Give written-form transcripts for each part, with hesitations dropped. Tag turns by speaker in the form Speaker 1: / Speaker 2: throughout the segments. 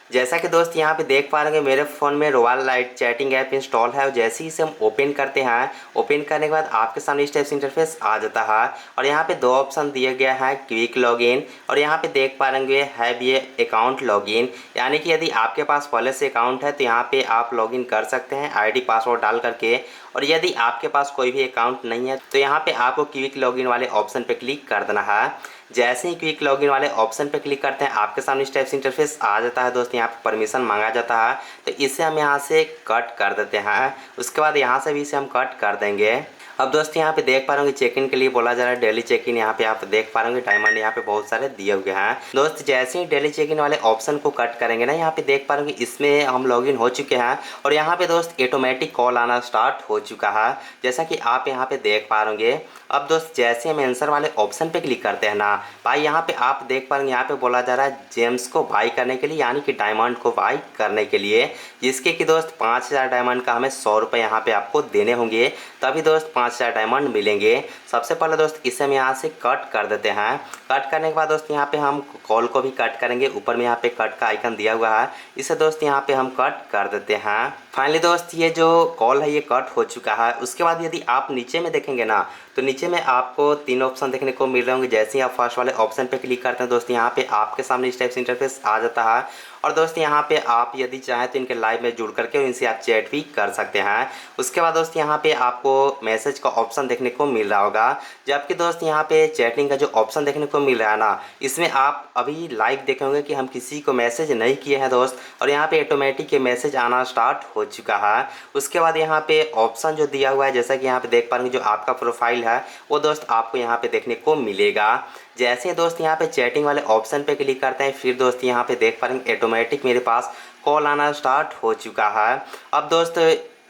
Speaker 1: जैसा कि दोस्त यहाँ पे देख पा रहे हैं मेरे फ़ोन में royal light chatting app install है और जैसे ही इसे हम ओपन करते हैं, ओपन करने के बाद आपके सामने इस टाइप से इंटरफेस आ जाता है। और यहाँ पे दो ऑप्शन दिए गया है, क्विक लॉगिन और यहाँ पे देख पा रहे हैव ये अकाउंट लॉगिन, यानी कि यदि आपके पास पहले से अकाउंट है तो यहाँ पे आप लॉगिन कर सकते हैं आईडी पासवर्ड डाल करके। और यदि आपके पास कोई भी अकाउंट नहीं है तो यहाँ पे आपको क्विक लॉगिन वाले ऑप्शन पे क्लिक कर देना है। जैसे ही क्विक लॉगिन वाले ऑप्शन पे क्लिक करते हैं आपके सामने इस टाइप से इंटरफेस आ जाता है। दोस्त यहाँ पे परमिशन मांगा जाता है तो इसे हम यहाँ से कट कर देते हैं। उसके बाद यहाँ से भी इसे हम कट कर देंगे। अब दोस्त यहाँ पे देख पा रहे होंगे चेक इन के लिए बोला जा रहा है डेली चेक इन। यहाँ पे आप देख पा रहे होंगे डायमंड यहाँ पे बहुत सारे दिए हुए हैं। दोस्त जैसे ही डेली चेक इन वाले ऑप्शन को कट करेंगे ना, यहाँ पे देख पा रहे होंगे इसमें हम लॉगिन हो चुके हैं और यहाँ पे दोस्त ऑटोमेटिक कॉल आना स्टार्ट हो चुका है, जैसा कि आप यहाँ पे देख पा रहे होंगे। अब दोस्त जैसे हम आंसर वाले ऑप्शन पे क्लिक करते हैं ना भाई, यहाँ पे आप देख पा रहे यहाँ पे बोला जा रहा है जेम्स को बाई करने के लिए, यानी कि डायमंड को बाई करने के लिए, जिसके कि दोस्त 5000 डायमंड का हमें 100 रुपये यहाँ पे आपको देने होंगे, तभी दोस्त 5000 डायमंड मिलेंगे। सबसे पहले दोस्त इसे हम यहाँ से कट कर देते हैं। कट करने के बाद दोस्त यहाँ पे हम कॉल को भी कट करेंगे। ऊपर में यहाँ पे कट का आइकन दिया हुआ है, इसे दोस्त यहाँ पे हम कट कर देते हैं। फाइनली दोस्त ये जो कॉल है ये कट हो चुका है। उसके बाद यदि आप नीचे में देखेंगे ना तो नीचे में आपको 3 ऑप्शन देखने को मिल रहे होंगे। जैसे ही आप फर्स्ट वाले ऑप्शन पे क्लिक करते हैं दोस्त यहाँ पे आपके सामने इस टाइप से इंटरफेस आ जाता है। और दोस्त यहाँ पे आप यदि चाहें तो इनके लाइव में जुड़ करके इनसे आप चैट भी कर सकते हैं। उसके बाद दोस्त यहाँ पे आपको मैसेज का ऑप्शन देखने को मिल रहा होगा, जबकि दोस्त यहाँ पे चैटिंग का जो ऑप्शन देखने को मिल रहा है ना, इसमें आप अभी लाइव देखे होंगे कि हम किसी को मैसेज नहीं किए हैं दोस्त, और यहाँ पे ऑटोमेटिक ये मैसेज आना स्टार्ट हो चुका है। उसके बाद यहाँ पे ऑप्शन जो दिया हुआ है, जैसा कि यहाँ पे देख पा रहे जो आपका प्रोफाइल है वो दोस्त आपको यहाँ पे देखने को मिलेगा। जैसे ही दोस्त यहाँ पे चैटिंग वाले ऑप्शन पे क्लिक करते हैं, फिर दोस्त यहाँ पे देख पा रहे हैं ऑटोमेटिक मेरे पास कॉल आना स्टार्ट हो चुका है। अब दोस्त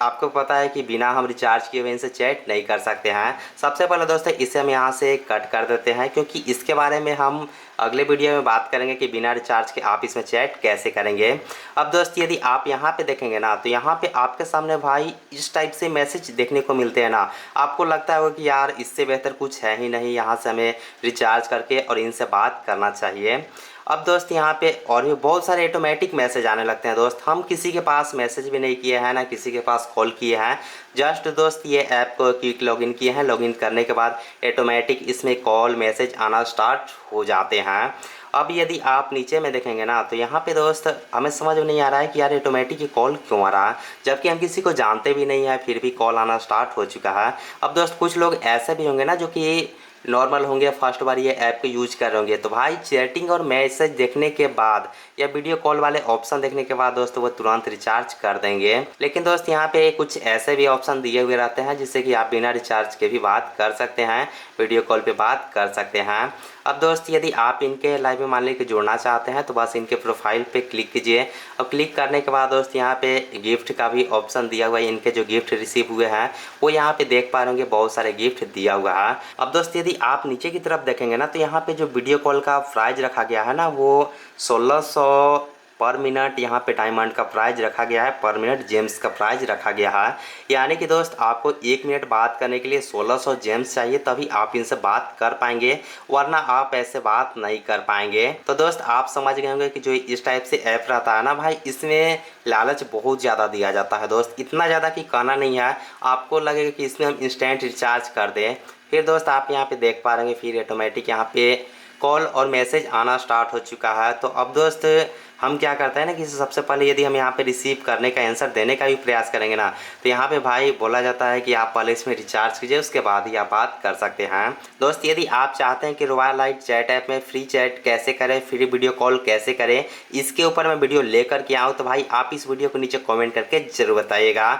Speaker 1: आपको पता है कि बिना हम रिचार्ज किए हुए इनसे चैट नहीं कर सकते हैं। सबसे पहले दोस्तों इसे हम यहाँ से कट कर देते हैं, क्योंकि इसके बारे में हम अगले वीडियो में बात करेंगे कि बिना रिचार्ज के आप इसमें चैट कैसे करेंगे। अब दोस्त यदि आप यहाँ पे देखेंगे ना तो यहाँ पे आपके सामने भाई इस टाइप से मैसेज देखने को मिलते हैं ना, आपको लगता होगा कि यार इससे बेहतर कुछ है ही नहीं, यहाँ से हमें रिचार्ज करके और इनसे बात करना चाहिए। अब दोस्त यहाँ पे और भी बहुत सारे ऑटोमेटिक मैसेज आने लगते हैं दोस्त। हम किसी के पास मैसेज भी नहीं किए हैं ना किसी के पास कॉल किए हैं, जस्ट दोस्त ये ऐप को क्विक लॉगिन किए हैं। लॉगिन करने के बाद ऑटोमेटिक इसमें कॉल मैसेज आना स्टार्ट हो जाते हैं। अब यदि आप नीचे में देखेंगे ना तो यहाँ पे दोस्त हमें समझ में नहीं आ रहा है कि यार ऑटोमेटिक ये कॉल क्यों आ रहा है, जबकि हम किसी को जानते भी नहीं है फिर भी कॉल आना स्टार्ट हो चुका है। अब दोस्त कुछ लोग ऐसे भी होंगे ना जो कि नॉर्मल होंगे, फर्स्ट बार ये ऐप को यूज कर रहे होंगे, तो भाई चैटिंग और मैसेज देखने के बाद या वीडियो कॉल वाले ऑप्शन देखने के बाद दोस्तों वो तुरंत रिचार्ज कर देंगे। लेकिन दोस्त यहाँ पे कुछ ऐसे भी ऑप्शन दिए हुए रहते हैं जिससे कि आप बिना रिचार्ज के भी बात कर सकते हैं, वीडियो कॉल पे बात कर सकते हैं। अब दोस्त यदि आप इनके लाइव में मान लीजिए जुड़ना चाहते हैं तो बस इनके प्रोफाइल पे क्लिक कीजिए और क्लिक करने के बाद दोस्त यहाँ पे गिफ्ट का भी ऑप्शन दिया हुआ है। इनके जो गिफ्ट रिसीव हुए हैं वो यहाँ पे देख पा रहे होंगे बहुत सारे गिफ्ट दिया हुआ है। अब दोस्त यदि आप नीचे की तरफ देखेंगे ना तो यहाँ पे जो वीडियो कॉल का प्राइस रखा गया है ना वो 1600 पर मिनट यहाँ पे डायमंड का प्राइस रखा गया है, पर मिनट जेम्स का प्राइस रखा गया है। यानी कि दोस्त आपको 1 मिनट बात करने के लिए 1600 जेम्स चाहिए, तभी आप इनसे बात कर पाएंगे, वरना आप ऐसे बात नहीं कर पाएंगे। तो दोस्त आप समझ गए होंगे कि जो इस टाइप से ऐप रहता है ना भाई, इसमें लालच बहुत ज़्यादा दिया जाता है दोस्त, इतना ज़्यादा कि कहना नहीं है। आपको लगेगा कि इसमें हम इंस्टेंट रिचार्ज कर दें, फिर दोस्त आप यहाँ पे देख पा रहे हैं फिर ऑटोमेटिक यहाँ पे कॉल और मैसेज आना स्टार्ट हो चुका है। तो अब दोस्त हम क्या करते हैं ना कि सबसे पहले यदि हम यहाँ पे रिसीव करने का आंसर देने का भी प्रयास करेंगे ना तो यहाँ पे भाई बोला जाता है कि आप पहले इसमें रिचार्ज कीजिए, उसके बाद ही आप बात कर सकते हैं। दोस्त यदि आप चाहते हैं कि रॉयल लाइट चैट ऐप में फ्री चैट कैसे करें, फ्री वीडियो कॉल कैसे करें, इसके ऊपर मैं वीडियो लेकर के आऊँ तो भाई आप इस वीडियो को नीचे कॉमेंट करके जरूर बताइएगा।